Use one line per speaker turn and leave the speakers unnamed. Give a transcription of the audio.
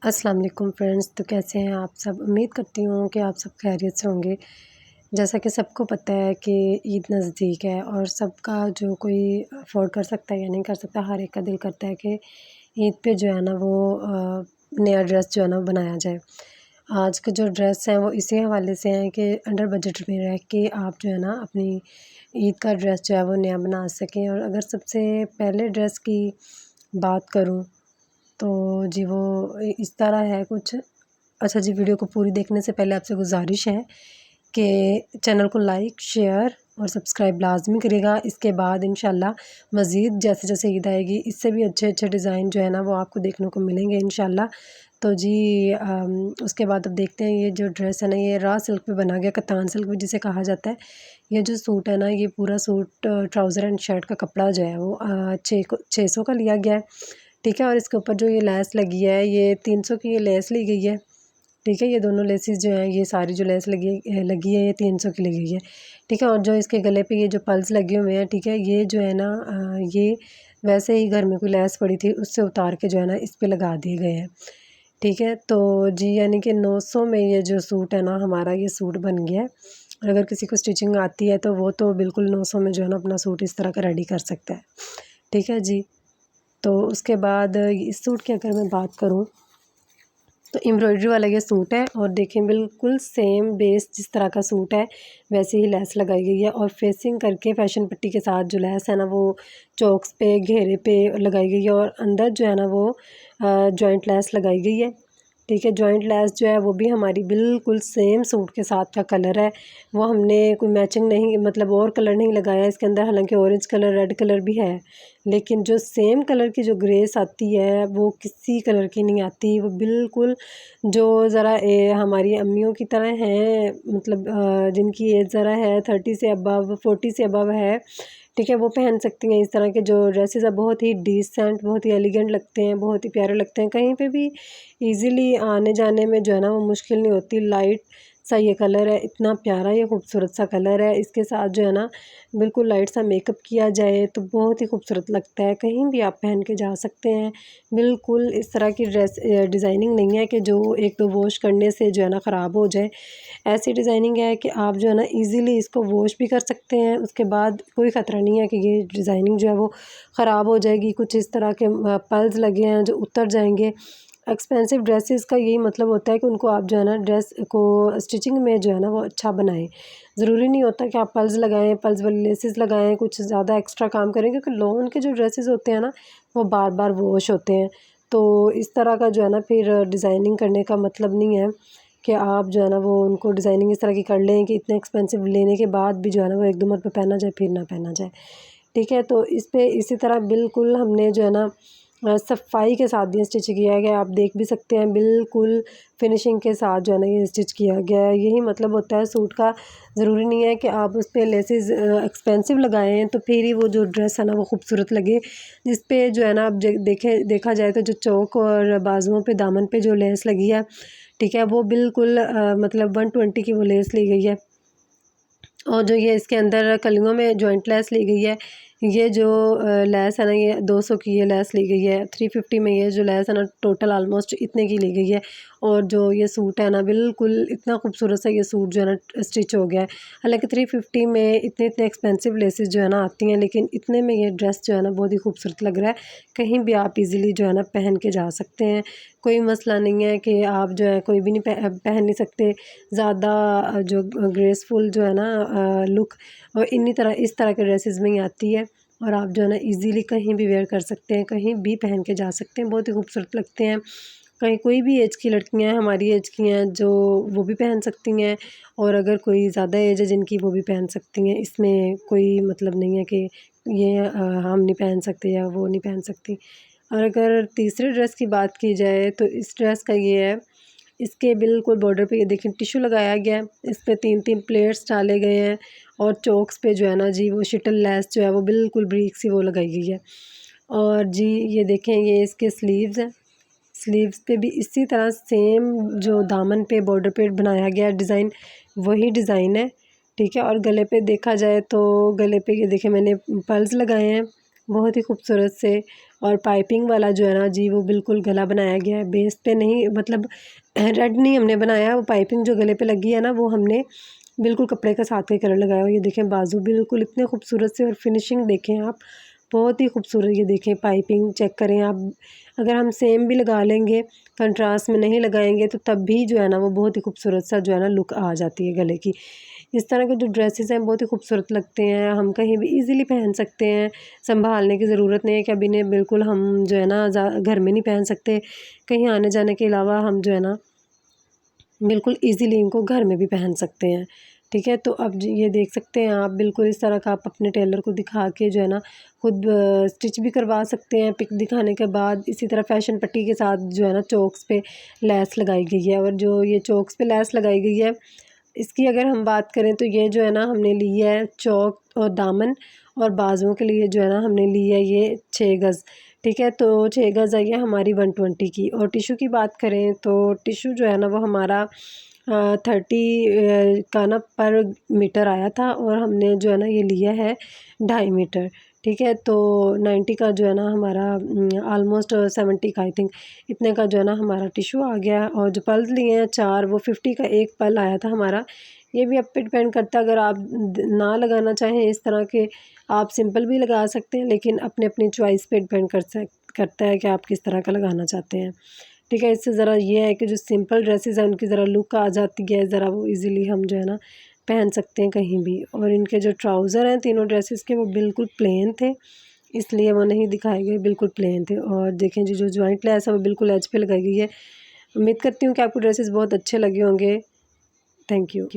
अस्सलाम वालेकुम फ्रेंड्स। तो कैसे हैं आप सब? उम्मीद करती हूँ कि आप सब खैरियत से होंगे। जैसा कि सबको पता है कि ईद नज़दीक है और सबका जो कोई अफ़ोर्ड कर सकता है या नहीं कर सकता, हर एक का दिल करता है कि ईद पे जो है ना वो नया ड्रेस जो है ना बनाया जाए। आज के जो ड्रेस हैं वो इसी हवाले से हैं कि अंडर बजट में रह के आप जो है ना अपनी ईद का ड्रेस जो है वो नया बना सकें। और अगर सबसे पहले ड्रेस की बात करूँ तो जी वो इस तरह है कुछ। अच्छा जी, वीडियो को पूरी देखने से पहले आपसे गुज़ारिश है कि चैनल को लाइक, शेयर और सब्सक्राइब लाज़मी करिएगा। इसके बाद इंशाल्लाह मज़ीद जैसे-जैसे ईद आएगी इससे भी अच्छे-अच्छे डिज़ाइन जो है ना वो आपको देखने को मिलेंगे इंशाल्लाह। तो जी उसके बाद अब देखते हैं ये जो ड्रेस है ना ये रॉ सिल्क पे बना गया, कतान सिल्क भी जिसे कहा जाता है। ये जो सूट है ना ये पूरा सूट ट्राउज़र एंड शर्ट का कपड़ा जो है वो 600 का लिया गया है। ठीक है, और इसके ऊपर जो ये लेस लगी है ये 300 की ये लेस ली गई है। ठीक है, ये दोनों लेसेस जो हैं ये सारी जो लेस लगी है ये 300 की लगी गई है। ठीक है, और जो इसके गले पे ये जो पल्स लगे हुए हैं, ठीक है, ये जो है ना ये वैसे ही घर में कोई लेस पड़ी थी उससे उतार के जो है ना इस पे लगा दिए गए हैं। ठीक है, तो जी यानी कि 900 में ये जो सूट है ना हमारा ये सूट बन गया है। और अगर किसी को स्टिचिंग आती है तो वो तो बिल्कुल 900 में जो है ना अपना सूट इस तरह का रेडी कर सकता है। ठीक है जी। तो उसके बाद इस सूट की अगर मैं बात करूँ तो एम्ब्रॉयडरी वाला ये सूट है और देखें बिल्कुल सेम बेस जिस तरह का सूट है वैसे ही लेस लगाई गई है और फेसिंग करके फैशन पट्टी के साथ जो लेस है ना वो चौक्स पे घेरे पे लगाई गई है और अंदर जो है ना वो जॉइंट लेस लगाई गई है। ठीक है, जॉइंट लेस जो है वो भी हमारी बिल्कुल सेम सूट के साथ का कलर है। वो हमने कोई मैचिंग नहीं मतलब और कलर नहीं लगाया इसके अंदर, हालांकि ऑरेंज कलर रेड कलर भी है, लेकिन जो सेम कलर की जो ग्रेस आती है वो किसी कलर की नहीं आती। वो बिल्कुल जो ज़रा हमारी अम्मियों की तरह हैं, मतलब जिनकी एज ज़रा है 30 से अबव 40 से अबव है, ठीक है, वो पहन सकती हैं। इस तरह के जो ड्रेसेस है बहुत ही डिसेंट, बहुत ही एलिगेंट लगते हैं, बहुत ही प्यारे लगते हैं। कहीं पे भी इजीली आने जाने में जो है ना वो मुश्किल नहीं होती। लाइट सा ये कलर है, इतना प्यारा ये खूबसूरत सा कलर है। इसके साथ जो है ना बिल्कुल लाइट सा मेकअप किया जाए तो बहुत ही खूबसूरत लगता है। कहीं भी आप पहन के जा सकते हैं। बिल्कुल इस तरह की ड्रेस डिज़ाइनिंग नहीं है कि जो एक दो वॉश करने से जो है ना ख़राब हो जाए। ऐसी डिज़ाइनिंग है कि आप जो है ना इजीली इसको वॉश भी कर सकते हैं, उसके बाद कोई ख़तरा नहीं है कि ये डिज़ाइनिंग जो है वो ख़राब हो जाएगी। कुछ इस तरह के पल्स लगे हैं जो उतर जाएंगे। एक्सपेंसिव ड्रेसेस का यही मतलब होता है कि उनको आप जो है ना ड्रेस को स्टिचिंग में जो है ना वो अच्छा बनाएं। ज़रूरी नहीं होता कि आप पल्स लगाएं, पल्स वाले लेसेस लगाएं, कुछ ज़्यादा एक्स्ट्रा काम करें, क्योंकि लॉन के जो ड्रेसेस होते हैं ना वो बार बार वॉश होते हैं। तो इस तरह का जो है ना फिर डिज़ाइनिंग करने का मतलब नहीं है कि आप जो है ना वो उनको डिज़ाइनिंग इस तरह की कर लें कि इतने एक्सपेंसिव लेने के बाद भी जो है ना वो एक दो मरतबा पहना जाए फिर ना पहना जाए। ठीक है, तो इस पे इसी तरह बिल्कुल हमने जो है ना सफाई के साथ ये स्टिच किया गया है। आप देख भी सकते हैं बिल्कुल फिनिशिंग के साथ जो है ना ये स्टिच किया गया है। यही मतलब होता है सूट का। ज़रूरी नहीं है कि आप उस पे लेसेस एक्सपेंसिव लगाएं तो फिर ही वो जो ड्रेस है ना वो खूबसूरत लगे। जिस पे जो है ना आप देखा जाए तो जो चौक और बाजुओं पे दामन पे जो लेस लगी है, ठीक है, वो बिल्कुल मतलब 120 की वो लेस ली गई है। और जो ये इसके अंदर कलियों में जॉइंट लेस ली गई है, ये जो लेस है ना ये 200 की ये लेस ली गई है। 350 में ये जो लेस है ना टोटल आलमोस्ट इतने की ली गई है। और जो ये सूट है ना बिल्कुल इतना खूबसूरत सा ये सूट जो है ना स्टिच हो गया है। हालांकि 350 में इतने इतने एक्सपेंसिव लेसेस जो है ना आती हैं, लेकिन इतने में ये ड्रेस जो है ना बहुत ही खूबसूरत लग रहा है। कहीं भी आप इजीली जो है ना पहन के जा सकते हैं। कोई मसला नहीं है कि आप जो है कोई भी नहीं पहन नहीं सकते। ज़्यादा जो ग्रेसफुल जो है ना लुक और इस तरह के ड्रेसेस में ही आती है। और आप जो है ना इजीली कहीं भी वेयर कर सकते हैं, कहीं भी पहन के जा सकते हैं, बहुत ही खूबसूरत लगते हैं। कहीं कोई भी एज की लड़कियां हैं, हमारी एज की हैं जो वो भी पहन सकती हैं, और अगर कोई ज़्यादा एज है जिनकी वो भी पहन सकती हैं। इसमें कोई मतलब नहीं है कि ये हम नहीं पहन सकते या वो नहीं पहन सकती। और अगर तीसरे ड्रेस की बात की जाए तो इस ड्रेस का ये है, इसके बिल्कुल बॉर्डर पे ये देखिए टिश्यू लगाया गया है। इस पे 3-3 प्लेट्स डाले गए हैं और चोक्स पे जो है ना जी वो शिटल लेस जो है वो बिल्कुल ब्रीक सी वो लगाई गई है। और जी ये देखें ये इसके स्लीव्स हैं। स्लीव्स पे भी इसी तरह सेम जो दामन पे बॉर्डर पे बनाया गया डिज़ाइन वही डिज़ाइन है। ठीक है, और गले पे देखा जाए तो गले पे ये देखें मैंने पर्ल्स लगाए हैं। बहुत ही खूबसूरत से। और पाइपिंग वाला जो है ना जी वो बिल्कुल गला बनाया गया है, बेस पे नहीं, मतलब रेड नहीं हमने बनाया, वो पाइपिंग जो गले पे लगी है ना वो हमने बिल्कुल कपड़े का साथ का कलर लगाया। और ये देखें बाजू बिल्कुल इतने खूबसूरत से, और फिनिशिंग देखें आप, बहुत ही खूबसूरत। ये देखें पाइपिंग चेक करें आप, अगर हम सेम भी लगा लेंगे, कंट्रास्ट में नहीं लगाएंगे तो तब भी जो है ना वो बहुत ही खूबसूरत सा जो है ना लुक आ जाती है गले की। इस तरह के जो ड्रेसेस हैं बहुत ही खूबसूरत लगते हैं, हम कहीं भी इजीली पहन सकते हैं, संभालने की ज़रूरत नहीं है कि अब इन्हें बिल्कुल हम जो है ना घर में नहीं पहन सकते, कहीं आने जाने के अलावा हम जो है ना बिल्कुल ईज़िली इनको घर में भी पहन सकते हैं। ठीक है, तो अब ये देख सकते हैं आप, बिल्कुल इस तरह का आप अपने टेलर को दिखा के जो है ना खुद स्टिच भी करवा सकते हैं पिक दिखाने के बाद। इसी तरह फैशन पट्टी के साथ जो है ना चोक्स पे लैस लगाई गई है, और जो ये चोक्स पे लैस लगाई गई है इसकी अगर हम बात करें तो ये जो है ना हमने ली है चौक और दामन, और बाजुओं के लिए जो है ना हमने ली है ये 6 गज़। ठीक है, तो 6 गज़ आई है हमारी 120 की। और टिशू की बात करें तो टिशू जो है ना वो हमारा 30 का ना पर मीटर आया था, और हमने जो है ना ये लिया है 2.5 मीटर। ठीक है, तो 90 का जो है ना हमारा ऑलमोस्ट 70 का आई थिंक इतने का जो है ना हमारा टिशू आ गया। और जो पल्स लिए हैं 4, वो 50 का एक पल आया था हमारा। ये भी आप पे डिपेंड करता है, अगर आप ना लगाना चाहें इस तरह के, आप सिंपल भी लगा सकते हैं, लेकिन अपने अपनी चॉइस पे डिपेंड करता है कि आप किस तरह का लगाना चाहते हैं। ठीक है, इससे ज़रा ये है कि जो सिंपल ड्रेसेस हैं उनकी ज़रा लुक आ जाती है, ज़रा वो इजीली हम जो है ना पहन सकते हैं कहीं भी। और इनके जो ट्राउज़र हैं तीनों ड्रेसेस के वो बिल्कुल प्लेन थे, इसलिए वो नहीं दिखाए गए, बिल्कुल प्लेन थे। और देखें जी जो जॉइंट लेस है वो बिल्कुल एज पे लगाई गई है। उम्मीद करती हूँ कि आपको ड्रेसेस बहुत अच्छे लगे होंगे। Thank you.